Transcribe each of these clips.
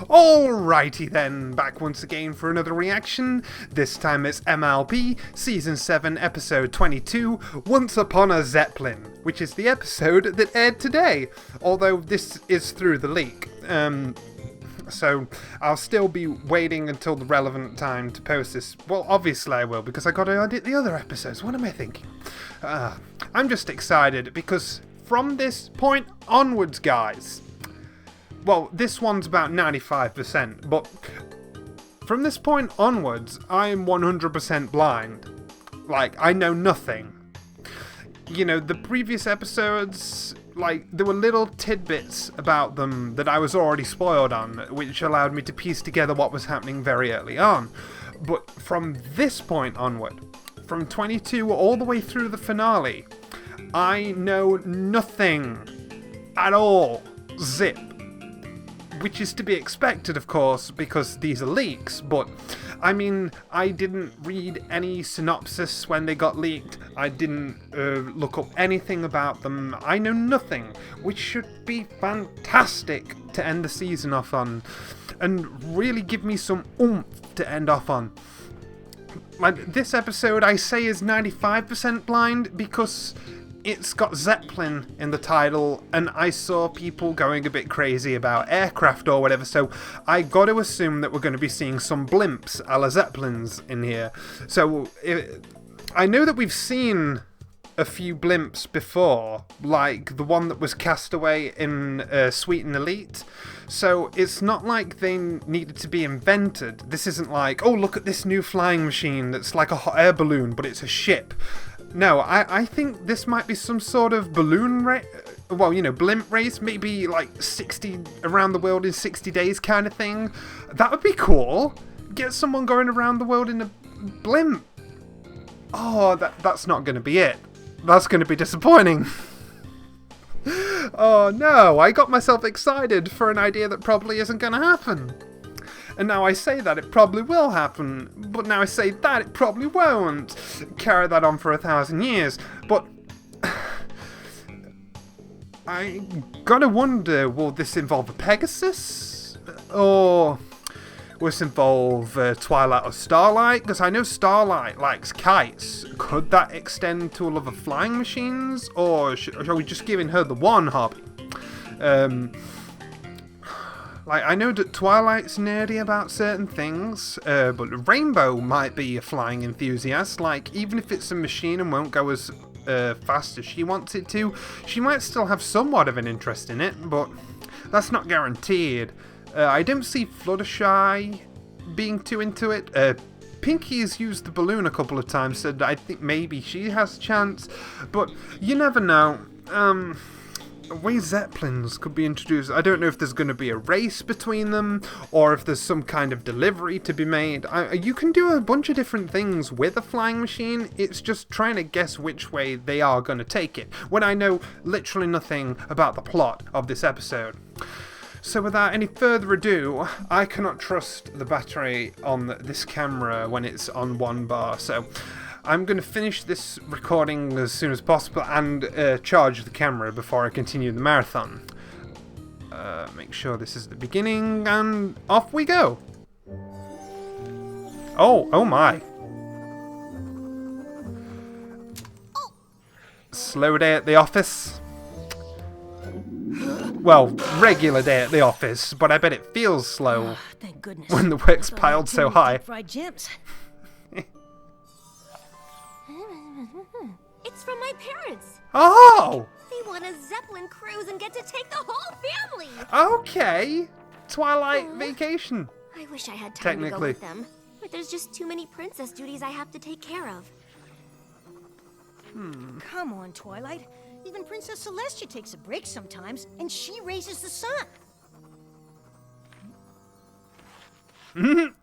Alrighty then, back once again for another reaction. This time it's MLP, Season 7, Episode 22, Once Upon a Zeppelin, which is the episode that aired today, although this is through the leak. So I'll still be waiting until the relevant time to post this. Well, obviously I will, because I got to edit the other episodes. What am I thinking? I'm just excited, because from this point onwards, guys... Well, this one's about 95%, but from this point onwards, I am 100% blind. Like, I know nothing. You know, the previous episodes, like, there were little tidbits about them that I was already spoiled on, which allowed me to piece together what was happening very early on. But from this point onward, from 22 all the way through the finale, I know nothing at all. Zip. Which is to be expected, of course, because these are leaks, but, I mean, I didn't read any synopsis when they got leaked. I didn't look up anything about them. I know nothing, which should be fantastic to end the season off on, and really give me some oomph to end off on. Like, this episode, I say, is 95% blind because... it's got Zeppelin in the title, and I saw people going a bit crazy about aircraft or whatever, so I got to assume that we're going to be seeing some blimps a la Zeppelins in here. So, I know that we've seen a few blimps before, like the one that was cast away in Sweet and Elite, so it's not like they needed to be invented. This isn't like, oh, look at this new flying machine that's like a hot air balloon, but it's a ship. No, I think this might be some sort of balloon race, well, you know, blimp race, maybe like 60 around the world in 60 days kind of thing. That would be cool. Get someone going around the world in a blimp. Oh, that's not going to be it. That's going to be disappointing. Oh no, I got myself excited for an idea that probably isn't going to happen. And now I say that it probably will happen, but now I say that it probably won't. Carry that on for 1,000 years. But I gotta wonder, will this involve a Pegasus? Or will this involve Twilight or Starlight? Because I know Starlight likes kites. Could that extend to all of the flying machines? Or are we just giving her the one hobby? Like, I know that Twilight's nerdy about certain things, but Rainbow might be a flying enthusiast. Like, even if it's a machine and won't go as fast as she wants it to, she might still have somewhat of an interest in it, but that's not guaranteed. I don't see Fluttershy being too into it. Pinky's used the balloon a couple of times, so I think maybe she has a chance, but you never know. Way Zeppelins could be introduced. I don't know if there's going to be a race between them, or if there's some kind of delivery to be made. You can do a bunch of different things with a flying machine. It's just trying to guess which way they are going to take it, when I know literally nothing about the plot of this episode. So without any further ado, I cannot trust the battery on this camera when it's on 1 bar, so I'm going to finish this recording as soon as possible and charge the camera before I continue the marathon. Make sure this is the beginning, and off we go! Oh my! Slow day at the office. Well, regular day at the office, but I bet it feels slow thank goodness. when the work's piled so high. Fried gems. It's from my parents. Oh! They want a Zeppelin cruise and get to take the whole family. Okay. Twilight vacation. I wish I had time to go Technically. with them, but there's just too many princess duties I have to take care of. Come on, Twilight. Even Princess Celestia takes a break sometimes, and she raises the sun. You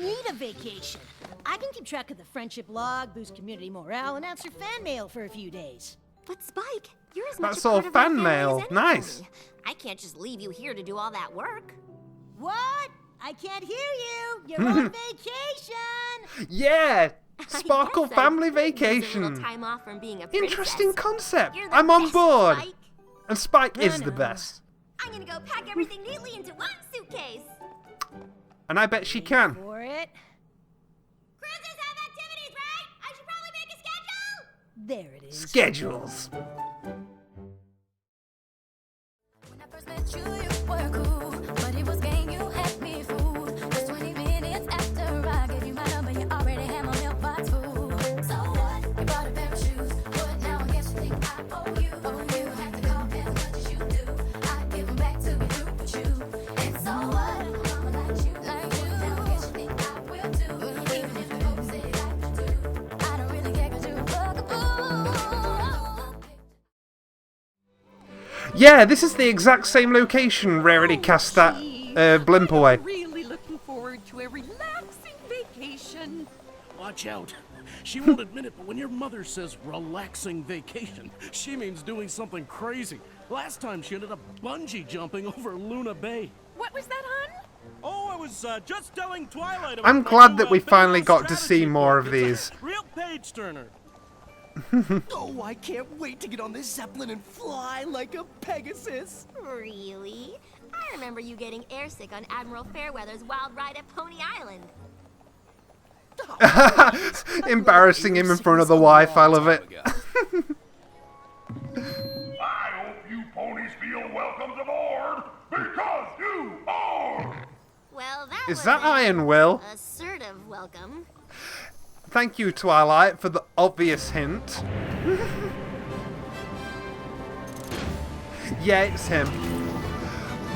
need a vacation. I can keep track of the friendship log, boost community morale, and answer fan mail for a few days. But Spike, you're as much That's a part all of my fan family mail. as any Nice. family. I can't just leave you here to do all that work. What? I can't hear you. You're on vacation. Yeah. Sparkle I guess I family could use a vacation. little time off from being a princess. Interesting concept. You're the I'm on best, board. Spike. And Spike is I the know. best. I'm gonna go pack everything neatly into one suitcase. And I bet she can. For it. Cruises have activities, right? I should probably make a schedule. There it is. Schedules. When I first met you, you were cool, but it was game you had me fooled. Just 20 minutes after I gave you my number, you already had my mailbox full. So what? You bought a pair of shoes, but now I guess you think I owe you. Oh, you have to call as much as you do. I give them back to be through with you. And so what? Mama like you. Now I guess you think I will too. Even if the folks say like you do, I don't really care 'cause you're a bugaboo. Yeah, this is the exact same location Rarity cast that blimp away. I'm really looking forward to a relaxing vacation. Watch out. She won't admit it, but when your mother says relaxing vacation, she means doing something crazy. Last time she ended up bungee jumping over Luna Bay. What was that, hon? Oh, I was just telling Twilight about I'm my glad new, that we big finally ass got to see strategy more book. of It's these. a real page turner. Oh, I can't wait to get on this Zeppelin and fly like a Pegasus. Really? I remember you getting airsick on Admiral Fairweather's wild ride at Pony Island. Embarrassing him in front of the wife, I love it. I hope you ponies feel welcomed aboard, because you are! Well, that Is was that an Iron Will? assertive welcome. Thank you, Twilight, for the obvious hint. Yeah, it's him.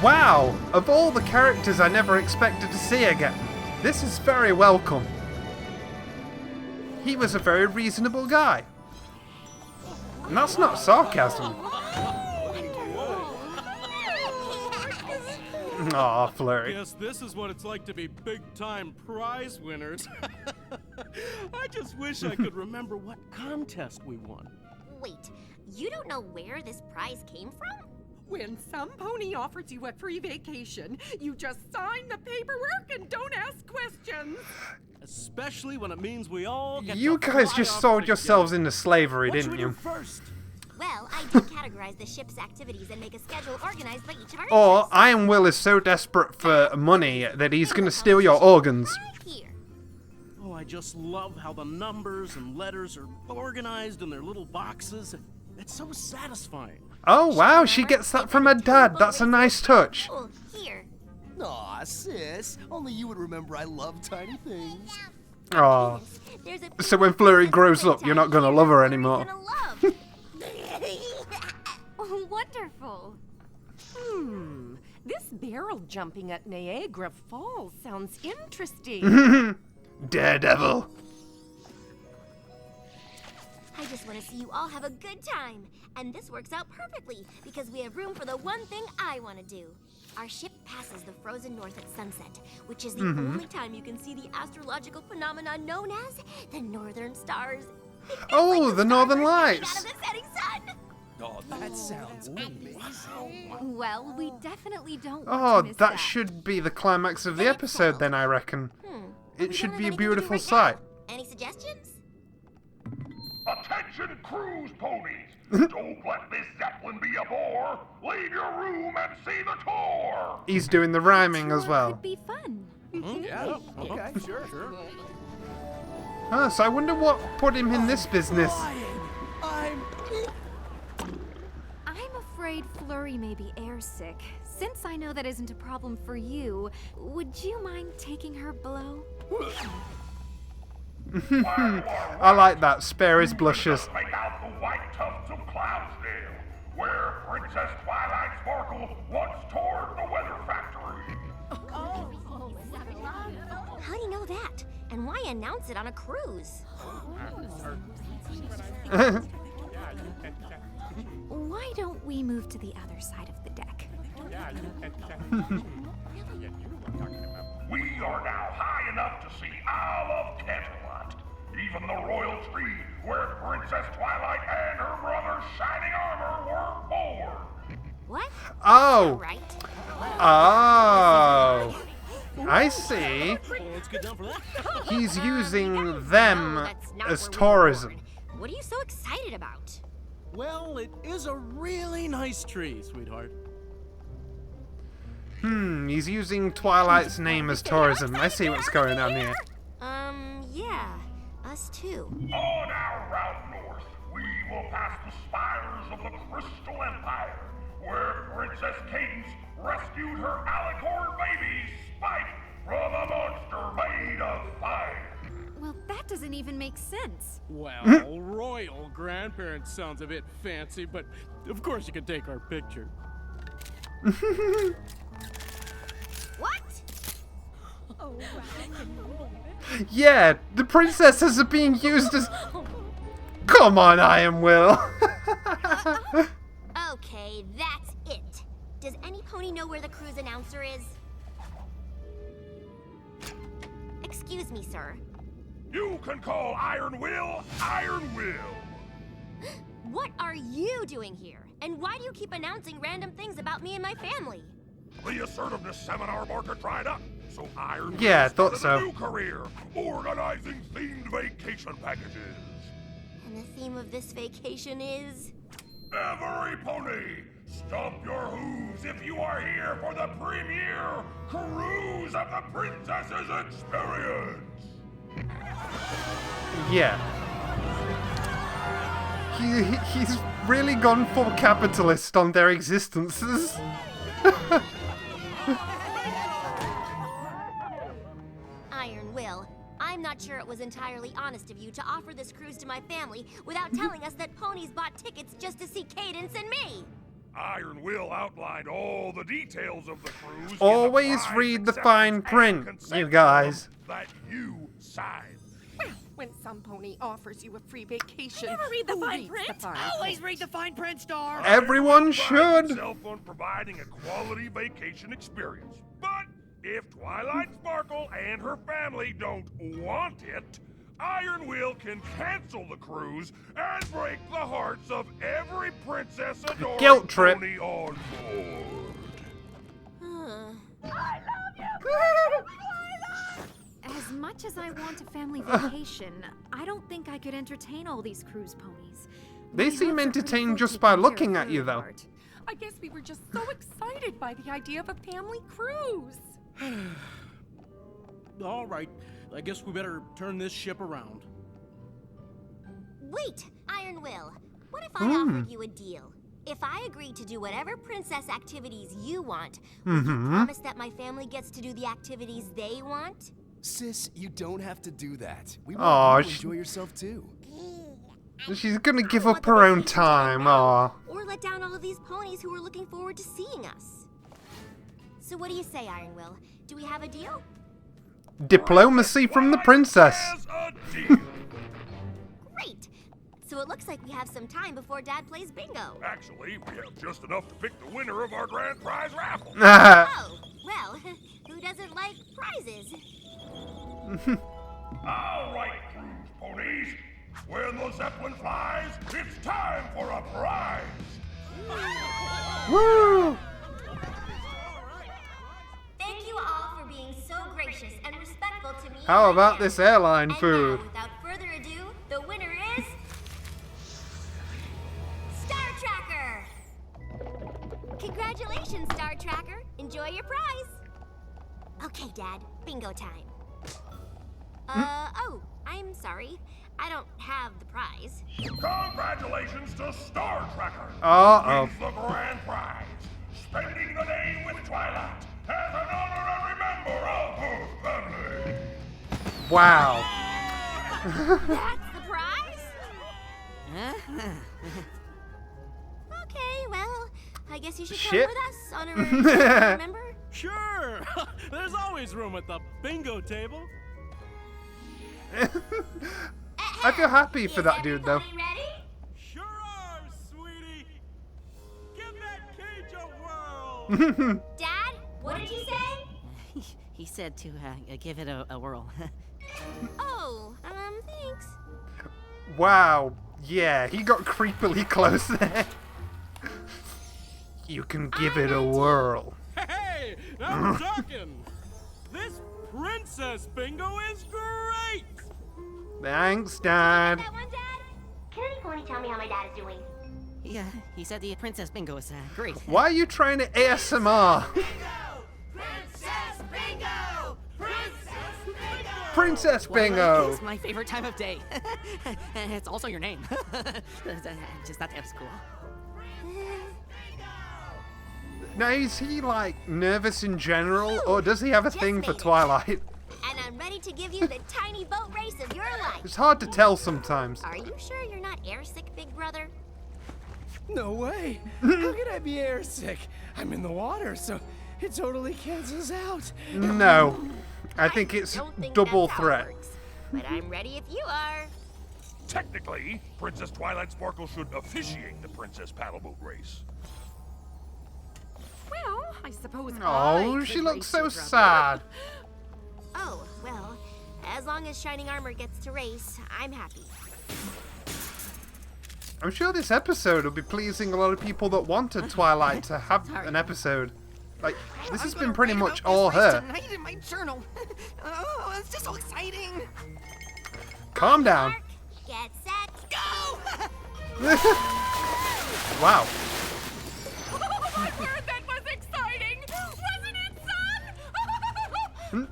Wow, of all the characters I never expected to see again, this is very welcome. He was a very reasonable guy. And that's not sarcasm. Aw, Flurry. Guess this is what it's like to be big-time prize winners. I just wish I could remember what contest we won. Wait, you don't know where this prize came from? When some pony offers you a free vacation, you just sign the paperwork and don't ask questions. Especially when it means we all get You to guys fly just off sold together. yourselves into slavery, What should didn't we do you? first? Well, I did categorize the ship's activities and make a schedule organized by each of our Or interests. Iron Will is so desperate for money that he's gonna steal your organs. Right here. Oh, I just love how the numbers and letters are organized in their little boxes. It's so satisfying. Oh wow, she gets that from her dad. That's a nice touch. Oh, here. Aw, sis. Only you would remember I love tiny things. Aw. There's a So when Flurry grows up, you're not gonna love her anymore. Gonna love. Oh, wonderful. This barrel jumping at Niagara Falls sounds interesting. Daredevil. I just want to see you all have a good time. And this works out perfectly because we have room for the one thing I want to do. Our ship passes the frozen north at sunset, which is the only time you can see the astrological phenomenon known as the northern stars. It's Oh, like the Northern starburst coming Lights. out of the setting sun. Oh, that sounds amazing. Well, we definitely don't want Oh, to miss that should be the climax of the episode then, I reckon. We It should don't be a have anything to do beautiful right sight. now. Any suggestions? Attention cruise ponies! Don't let this Zeppelin be a bore! Leave your room and see the tour! He's doing the rhyming as well. Could be fun. Yeah, okay, sure. Huh, so I wonder what put him in this business. I'm afraid Flurry may be airsick. Since I know that isn't a problem for you, would you mind taking her below? I like that. Spare his blushes. Make out the white tufts of Cloudsdale, where Princess Twilight Sparkle once toured the weather factory. How do you know that? And why announce it on a cruise? Why don't we move to the other side of the deck? We are now high enough to see all of Canterlot, even the royal tree where Princess Twilight and her brother's shining armor were born. What? Oh. Right. Oh. I see. Let's get down for that. He's using No, them that's not as where we were tourism. born. What are you so excited about? Well, it is a really nice tree, sweetheart. He's using Twilight's name as tourism. I see what's going on here. Yeah. Us too. On our route north, we will pass the spires of the Crystal Empire, where Princess Cadence rescued her alicorn baby, Spike, from a monster made of fire. Well, that doesn't even make sense. Well, royal grandparents sounds a bit fancy, but of course you can take our picture. What? Oh, wow. Yeah, the princesses are being used as... Come on, Iron Will. Okay, that's it. Does any pony know where the cruise announcer is? Excuse me, sir. You can call Iron Will, Iron Will. What are you doing here? And why do you keep announcing random things about me and my family? The assertiveness seminar market dried up, so Iron Will Yeah, I thought started so. a new career, organizing themed vacation packages. And the theme of this vacation is... Every pony, stomp your hooves if you are here for the premiere Cruise of the Princess's Experience. Yeah. He's really gone full capitalist on their existences. Iron Will, I'm not sure it was entirely honest of you to offer this cruise to my family without telling us that ponies bought tickets just to see Cadence and me. Iron Will outlined all the details of the cruise. Always in the read the prize fine acceptance print, and consent you guys. form that you signed. When some pony offers you a free vacation, Never read the who fine reads print. the fine Always print? read the fine print, Star. Everyone Prides should. itself on providing a quality vacation experience. But if Twilight Sparkle and her family don't want it, Iron Will can cancel the cruise and break the hearts of every princess adoring Guilt trip. pony on board. As much as I want a family vacation, I don't think I could entertain all these cruise ponies. They My seem hopes are pretty entertained full just by taking care of looking at you, food though. part. I guess we were just so excited by the idea of a family cruise. All right, I guess we better turn this ship around. Wait, Iron Will, what if I offered you a deal? If I agreed to do whatever princess activities you want, will you promise that my family gets to do the activities they want? Sis, you don't have to do that. We Aw, want you to she- enjoy yourself too. She's gonna give want up the her own vacation to end time. now, Aw. or let down all of these ponies who are looking forward to seeing us. So what do you say, Iron Will? Do we have a deal? Diplomacy from the princess. As a deal. Great! So it looks like we have some time before Dad plays bingo. Actually, we have just enough to pick the winner of our grand prize raffle. Oh, well, who doesn't like prizes? All right, cruise ponies. When the Zeppelin flies, it's time for a prize. Woo! Thank you all for being so gracious and respectful to me. and How my about family. this airline And food? Now, without further ado, the winner is Star Tracker. Congratulations, Star Tracker. Enjoy your prize. Okay, Dad. Bingo time. Oh, I'm sorry. I don't have the prize. Congratulations to Star Tracker. Uh-oh. Wins the grand prize. Spending the day with Twilight as an honorary member of her family. Wow. That's the prize? Okay, well, I guess you should Shit. come with us, honorary family member. Sure! There's always room at the bingo table. I feel happy for Is that dude, though. everybody ready? Sure are, sweetie! Give that cage a whirl! Dad, what did you say? He said to give it a whirl. Oh, thanks. Wow. Yeah, he got creepily close there. You can give it a whirl. Hey, now we're talking! This princess bingo is great! Thanks, Dad. That one, Dad? Can any pony tell me how my dad is doing? Yeah, he said the princess bingo is great. Why are you trying to ASMR? Princess Twilight Bingo! is my favorite time of day. It's also your name. Just thought that was cool. Now, is he, like, nervous in general, or does he have a thing for Twilight? And I'm ready to give you the tiny boat race of your life. It's hard to tell sometimes. Are you sure you're not airsick, big brother? No way. How can I be airsick? I'm in the water, so it totally cancels out. No. I think it's Don't think double that's how it threat. works, but I'm ready if you are. Technically, Princess Twilight Sparkle should officiate the Princess Paddleboat race. Well, I suppose Oh, I she could looks race so your brother. sad. Oh, well, as long as Shining Armor gets to race, I'm happy. I'm sure this episode will be pleasing a lot of people that wanted Twilight to have an episode. Like, this has been pretty much all her. Tonight in my journal. Oh, it's just so exciting. Calm down. Mark, get set, go! Wow. Oh, my word, that was exciting! Wasn't it, son?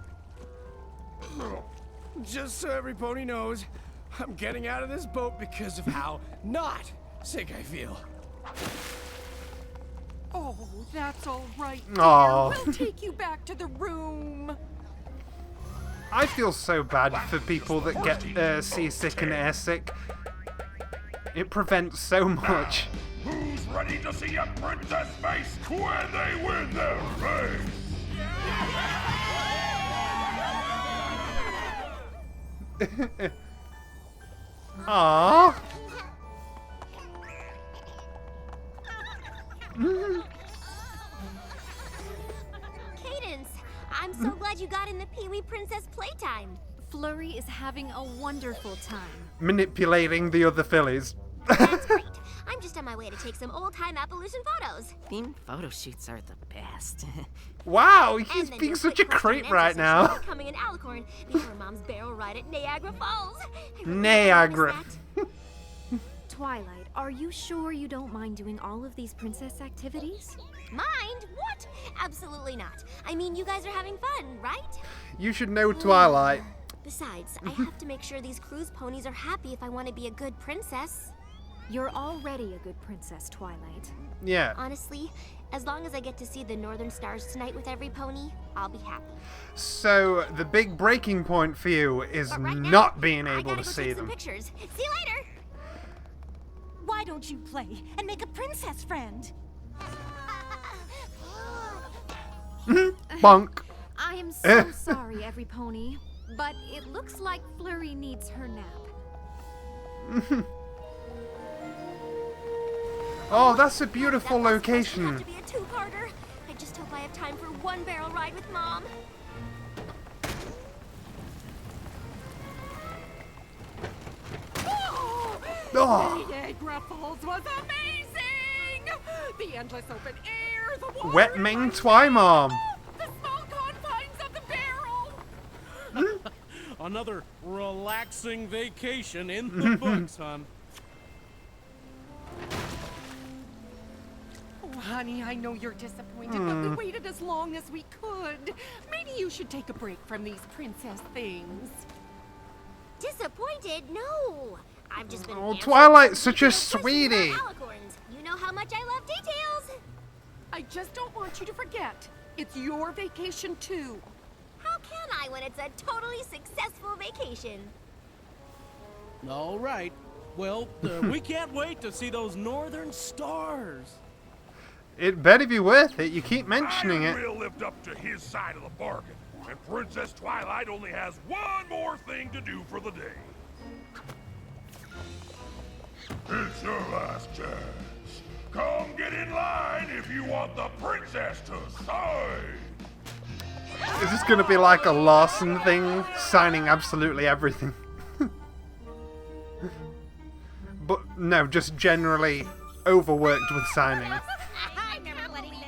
Just so every pony knows, I'm getting out of this boat because of how not sick I feel. Oh, that's all right, dear. Aw. We'll take you back to the room. I feel so bad for people that get seasick and airsick. It prevents so much. Who's ready to see a princess face when they win their race? Aww. Cadence, I'm so glad you got in the Pee-wee Princess playtime. Flurry is having a wonderful time. Manipulating the other fillies. That's great. I'm just on my way to take some old-time Appaloosan photos. Theme photo shoots are the best. Wow, And he's then being your such a quick question creep and right answer now. session coming in Alicorn before Mom's barrel ride at Niagara Falls. I really Niagara. miss that. Twilight, are you sure you don't mind doing all of these princess activities? Mind? What? Absolutely not. I mean, you guys are having fun, right? You should know Twilight. Besides, I have to make sure these cruise ponies are happy if I want to be a good princess. You're already a good princess, Twilight. Yeah. Honestly, as long as I get to see the northern stars tonight with every pony, I'll be happy. So, the big breaking point for you is But right now, not being I able gotta to go see take some them. pictures. See you later. Why don't you play and make a princess friend? Bonk. I am so sorry, every pony, but it looks like Flurry needs her nap. Oh, that's a beautiful That was supposed to location. have to be a two-parter. I just hope I have time for one barrel ride with Mom. Oh, Niagara Falls was amazing! The endless open air, the water... Wet and Ming ice Twymom. the small confines of the barrel! Another relaxing vacation in the books, hon. Oh, honey, I know you're disappointed, but we waited as long as we could. Maybe you should take a break from these princess things. Disappointed? No. I've just been. Oh, answering Twilight's such a questions about sweetie. alicorns. You know how much I love details. I just don't want you to forget. It's your vacation, too. How can I when it's a totally successful vacation? All right. Well, we can't wait to see those northern stars. It better be worth it. You keep mentioning it. Iron will lived up to his side of the bargain, and Princess Twilight only has one more thing to do for the day. It's your last chance. Come get in line if you want the princess to sign. Is this going to be like a Larson thing? Signing absolutely everything. But no, just generally overworked with signing. I'm never letting this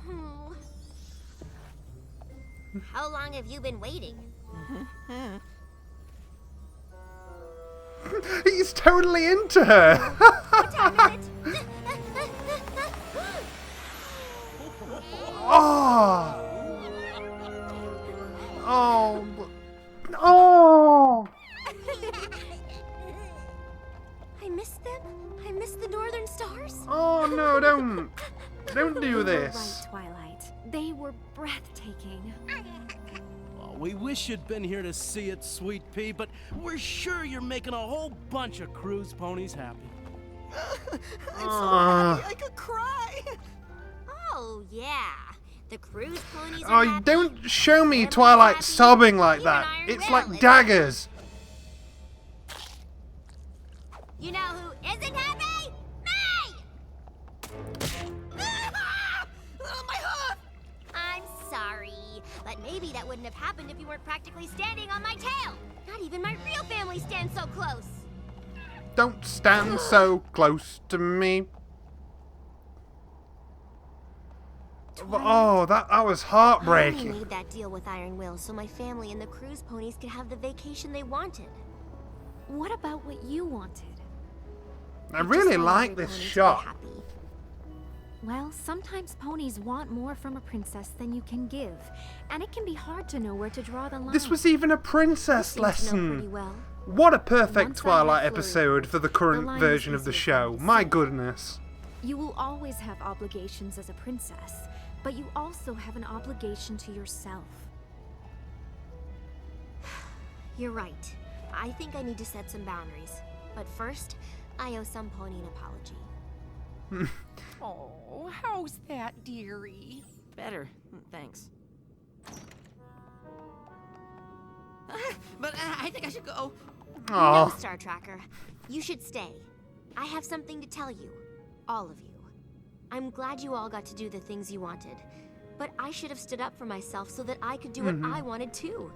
go. How long have you been waiting? He's totally into her. What time is it? Oh. Oh. northern stars? Oh no, don't do You were this. right, Twilight. They were breathtaking. Well, we wish you'd been here to see it, Sweet Pea, but we're sure you're making a whole bunch of cruise ponies happy. I could cry. Oh, yeah. The cruise ponies Oh, are happy. don't show me Everybody's Twilight happy. sobbing like Even that. Iron It's Will like is daggers. You know who isn't happy? Me! My hoof! I'm sorry, but maybe that wouldn't have happened if you weren't practically standing on my tail. Not even my real family stands so close. Don't stand so close to me. Oh, that was I heartbreaking. only made that deal with Iron Will so my family and the cruise ponies could have the vacation they wanted. What about what you wanted? I really like this shot. Well, sometimes ponies want more from a princess than you can give, and it can be hard to know where to draw the line. This was even a princess You seem to know pretty lesson. well. What a perfect Once I Twilight have Flurry, episode for the the current line version is of the easier show. for me to My say. goodness. You will always have obligations as a princess, but you also have an obligation to yourself. You're right. I think I need to set some boundaries. But first, I owe some pony an apology. Oh, how's that, dearie? Better, thanks. But I think I should go. No, Oh, Star Tracker. You should stay. I have something to tell you. All of you. I'm glad you all got to do the things you wanted. But I should have stood up for myself so that I could do what I wanted too.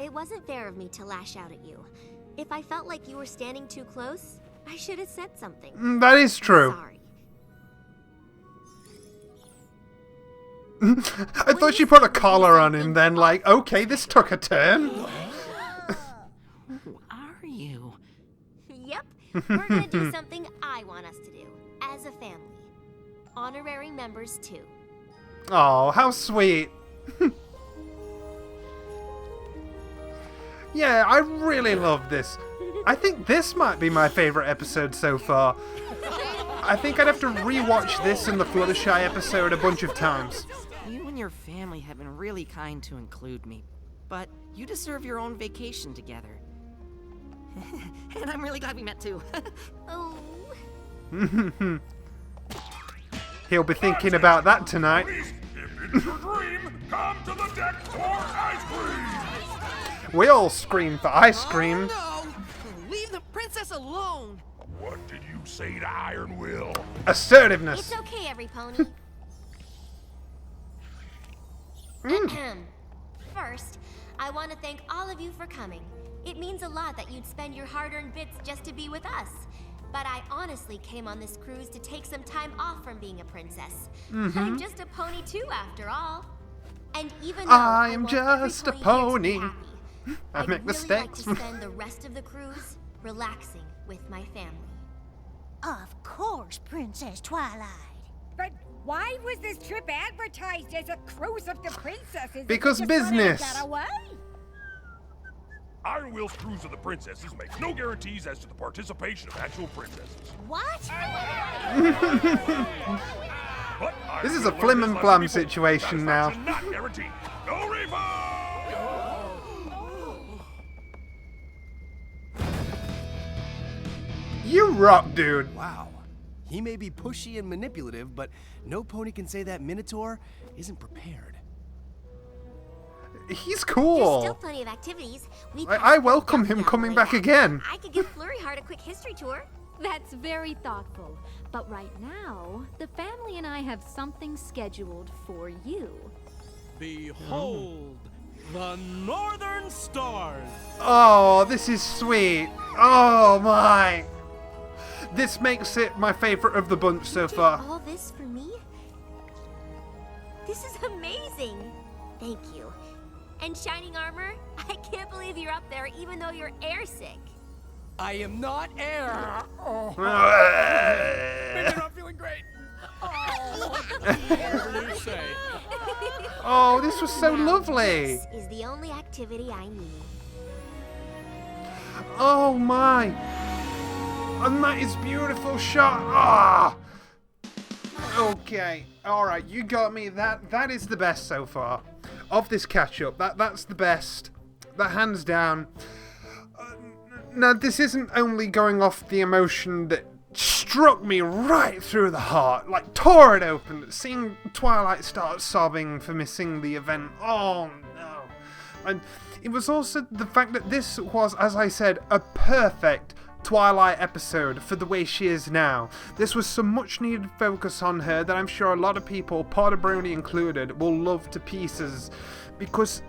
It wasn't fair of me to lash out at you. If I felt like you were standing too close, I should have said something. that is true. Sorry. I thought she put a collar on him, then like, okay, this took a turn. Who are you? Yep. We're gonna do something I want us to do. As a family. Honorary members too. Oh, how sweet. Yeah, I really love this. I think this might be my favorite episode so far. I think I'd have to rewatch this and the Fluttershy episode a bunch of times. You and your family have been really kind to include me, but you deserve your own vacation together. And I'm really glad we met too. Oh. He'll be thinking about that tonight. Please, if it's your dream, come to the deck for ice cream! We all scream for ice cream. Oh no! Leave the princess alone! What did you say to Iron Will? Assertiveness. It's okay, every pony. First, I want to thank all of you for coming. It means a lot that you'd spend your hard-earned bits just to be with us. But I honestly came on this cruise to take some time off from being a princess. I'm just a pony too, after all. And even though I am want every just a pony here to be pony. happy, I I'd make really mistakes. like to spend the rest of the cruise relaxing with my family. Of course, Princess Twilight. But why was this trip advertised as a cruise of the princesses? Because if you just wanted to business. get away? Iron Will's Cruise of the Princesses makes no guarantees as to the participation of actual princesses. What? But Iron This is Will a learned flim his and lesson flam before. situation now. Satisfaction not guaranteed. No refund! You rock, dude. Wow. He may be pushy and manipulative, but no pony can say that Minotaur isn't prepared. He's There's still cool. plenty of activities. We I welcome him coming back again. I could give Flurry Heart a quick history tour. That's very thoughtful. But right now, the family and I have something scheduled for you. Behold, the Northern Stars. Oh, this is sweet. Oh my. This makes it my favorite of the bunch so far. All this for me? This is amazing. Thank you. And Shining Armor, I can't believe you're up there even though you're airsick. I am not air. Oh, maybe I'm not feeling great. Whatever you say. Oh, this was so lovely. This is the only activity I need. Oh my. And that is beautiful shot. Ah! Okay, alright, you got me. That is the best so far of this catch-up. That's the best. That hands down. Now, this isn't only going off the emotion that struck me right through the heart, like tore it open, seeing Twilight start sobbing for missing the event. Oh no. And it was also the fact that this was, as I said, a perfect Twilight episode for the way she is now. This was some much needed focus on her that I'm sure a lot of people, Porter Brony included, will love to pieces, because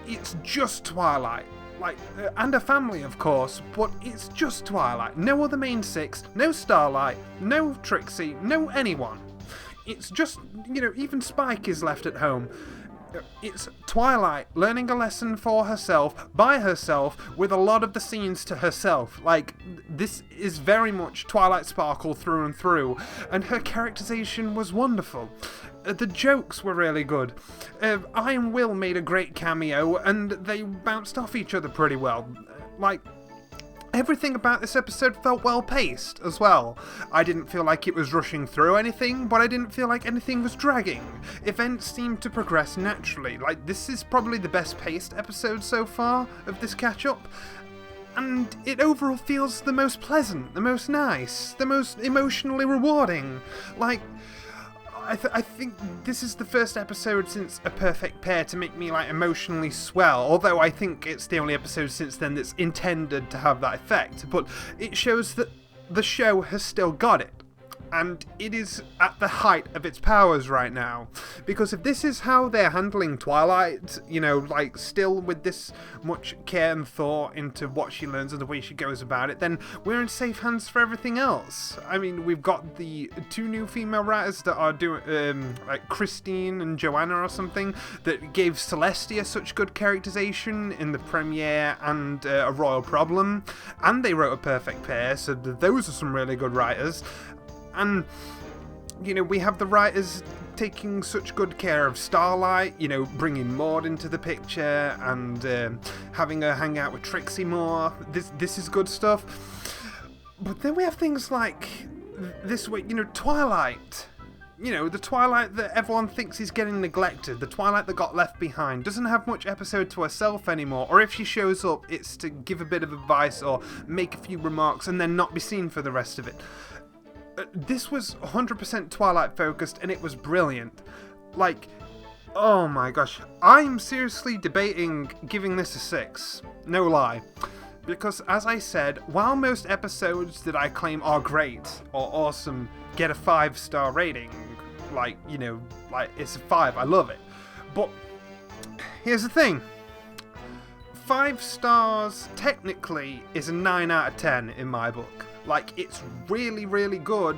it's just Twilight. Like, and a family, of course, but it's just Twilight. No other main six, no Starlight, no Trixie, no anyone. It's just, you know, even Spike is left at home. It's Twilight learning a lesson for herself, by herself, with a lot of the scenes to herself. Like, this is very much Twilight Sparkle through and through, and her characterization was wonderful. The jokes were really good. I and Will made a great cameo, and they bounced off each other pretty well. Like, everything about this episode felt well paced as well. I didn't feel like it was rushing through anything, but I didn't feel like anything was dragging. Events seemed to progress naturally. Like, this is probably the best paced episode so far of this catch-up. And it overall feels the most pleasant, the most nice, the most emotionally rewarding. Like, I think this is the first episode since A Perfect Pair to make me, like, emotionally swell, although I think it's the only episode since then that's intended to have that effect, but it shows that the show has still got it. And it is at the height of its powers right now. Because if this is how they're handling Twilight, you know, like, still with this much care and thought into what she learns and the way she goes about it, then we're in safe hands for everything else. I mean, we've got the 2 new female writers that are doing, like Christine and Joanna or something, that gave Celestia such good characterization in the premiere and A Royal Problem. And they wrote A Perfect Pair, so those are some really good writers. And, you know, we have the writers taking such good care of Starlight, you know, bringing Maud into the picture and having her hang out with Trixie more. This is good stuff. But then we have things like this week, you know, Twilight. You know, the Twilight that everyone thinks is getting neglected, the Twilight that got left behind, doesn't have much episode to herself anymore, or if she shows up, it's to give a bit of advice or make a few remarks and then not be seen for the rest of it. This was 100% Twilight focused and it was brilliant. Like, oh my gosh, I'm seriously debating giving this a 6. No lie. Because as I said, while most episodes that I claim are great or awesome get a 5-star rating, like, you know, like it's a 5, I love it. But here's the thing. 5 stars technically is a 9 out of 10 in my book. Like, it's really, really good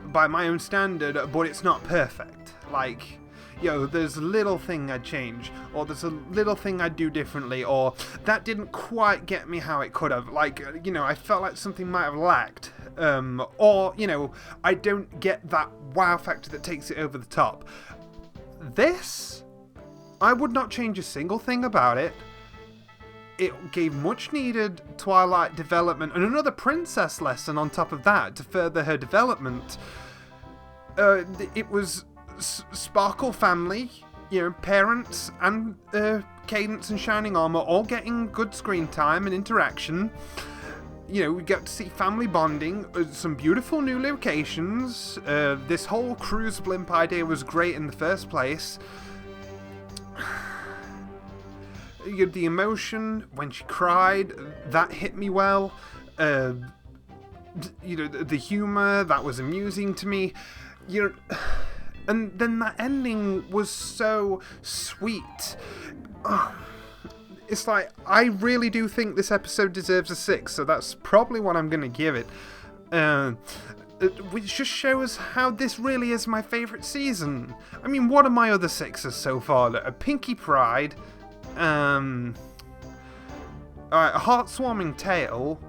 by my own standard, but it's not perfect. Like, you know, there's a little thing I'd change, or there's a little thing I'd do differently, or that didn't quite get me how it could have. Like, you know, I felt like something might have lacked. Or, you know, I don't get that wow factor that takes it over the top. This, I would not change a single thing about it. It gave much needed Twilight development and another princess lesson on top of that to further her development. It was Sparkle family, you know, parents and Cadence and Shining Armor all getting good screen time and interaction. You know, we got to see family bonding, some beautiful new locations. This whole cruise blimp idea was great in the first place. You had the emotion when she cried, that hit me well. You know, the humor, that was amusing to me. You know, and then that ending was so sweet. It's like, I really do think this episode deserves a 6, so that's probably what I'm going to give it. Which just shows how this really is my favourite season. I mean, what are my other 6s so far? Pinky Pride, a Heartswarming Tale,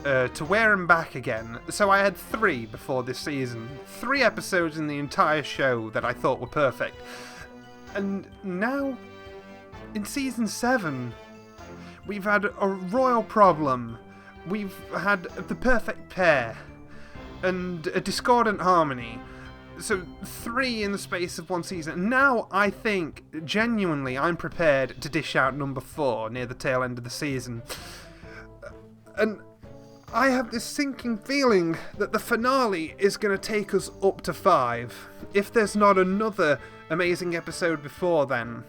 To Wear 'Em Back Again. So I had 3 before this season. 3 episodes in the entire show that I thought were perfect. And now, in season 7, we've had A Royal Problem, we've had the perfect pair and a discordant harmony. So 3 in the space of 1 season. Now I think, genuinely, I'm prepared to dish out number 4 near the tail end of the season. And I have this sinking feeling that the finale is going to take us up to 5. If there's not another amazing episode before then.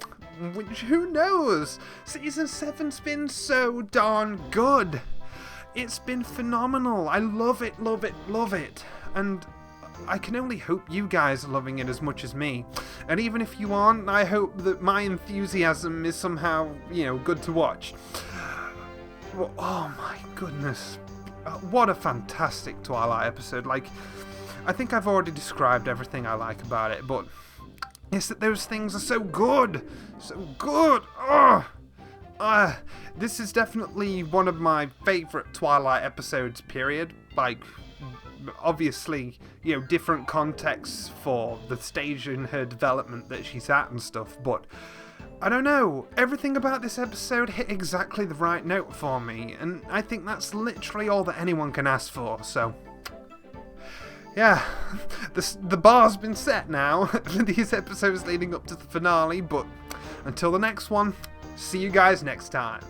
Which, who knows? Season 7's been so darn good. It's been phenomenal. I love it, love it, love it. And I can only hope you guys are loving it as much as me. And even if you aren't, I hope that my enthusiasm is somehow, good to watch. Well, oh my goodness. What a fantastic Twilight episode. I think I've already described everything I like about it, but it's that those things are so good. So good. This is definitely one of my favourite Twilight episodes, period. Obviously, different contexts for the stage in her development that she's at and stuff, but I don't know, everything about this episode hit exactly the right note for me, and I think that's literally all that anyone can ask for, so yeah, the bar's been set now for these episodes leading up to the finale, but until the next one, see you guys next time.